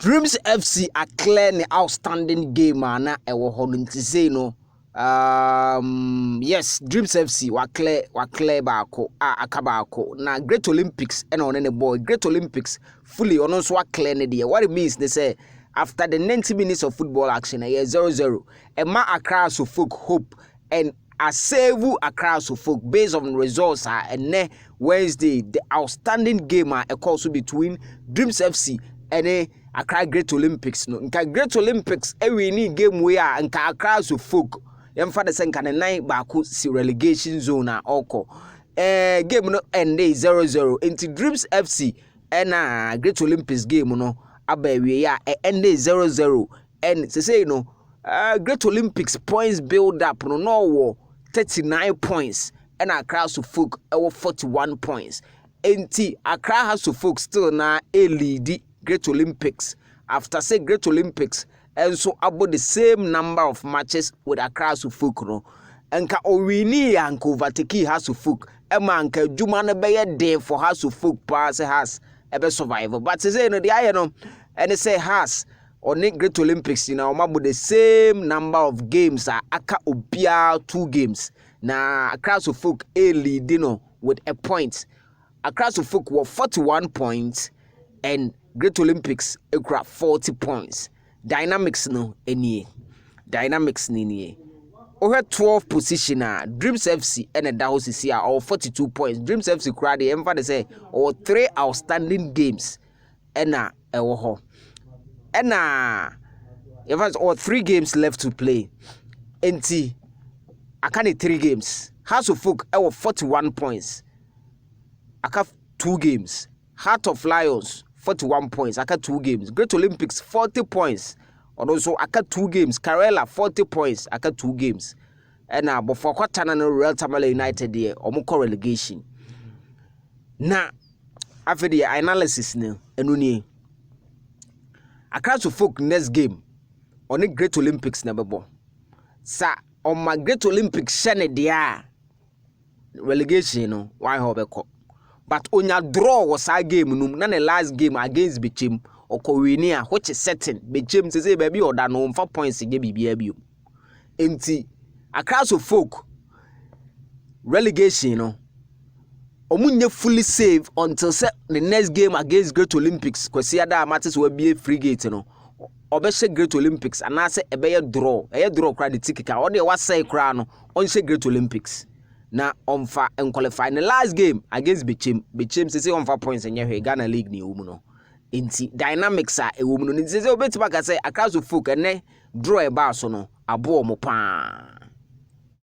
Dreams FC are clear the outstanding game na ewo ho nti say no yes Dreams FC wa clear baako aka baako na Great Olympics and on the boy Great Olympics fully on so wa clear ne de what it means they say after the 90 minutes of football action 0-0 e ma Accra so folk hope and a save Accra so folk based on results and Wednesday the outstanding game also between Dreams FC and Accra Great Olympics no nka Great Olympics ni game we nka Accra so folk yemfa de senka ne nine baako si relegation zone oko game no end 0-0 into Dreams FC and Great Olympics game no aba we ya end 0-0 and say no Great Olympics points build up no 39 points and Accra so folk 41 points enti Accra has to folk still na a lead Great Olympics after say Great Olympics and so about the same number of matches with Accra so folk no enka owini anka overtake has to folk ema anka djuma na be dey for has to folk pass has ebe survival but say no the aye no and say has on Great Olympics you know about the same number of games aka obia 2 games na Accra so folk a lead no with a point Accra so folk were 41 points and Great Olympics ekura 40 points. Dynamics no enie. Dynamics ni. Over 12 position Dreams FC and a Dawsisi are all 42 points. Dreams FC kura de emfa de say or 3 outstanding games ena ewo ho. Ena if has all 3 games left to play. Enti akane 3 games. House of Folk ewo 41 points. Aka 2 games. Heart of Lions 41 points, aka 2 games. Great Olympics 40 points. And also aka 2 games. Karela 40 points, aka 2 games. And but for Kwatana no Real Tamale United there, omukọ relegation. Na after the analysis no enuni. Accra so folk next game on the Great Olympics na bebo. Sa on my Great Olympics shene dia relegation no why hobeko. But onya draw was our game num na the last game against Bechem Okowinia which is certain Bechem say baby or da no 4 points ge bibia bio enti Accra so folk relegation no omunye fully save until the next game against Great Olympics kwesi ada matters will be a free gate no obehye Great Olympics and na say ebe draw kra the ticket ka o de wa say kra no on say Great Olympics na onfa and qualify the last game against Bechem say onfa points in your Ghana League ni umu no inti dynamics e umu no say obetima ka say Accra so folk ene draw e ba so no abo mo pa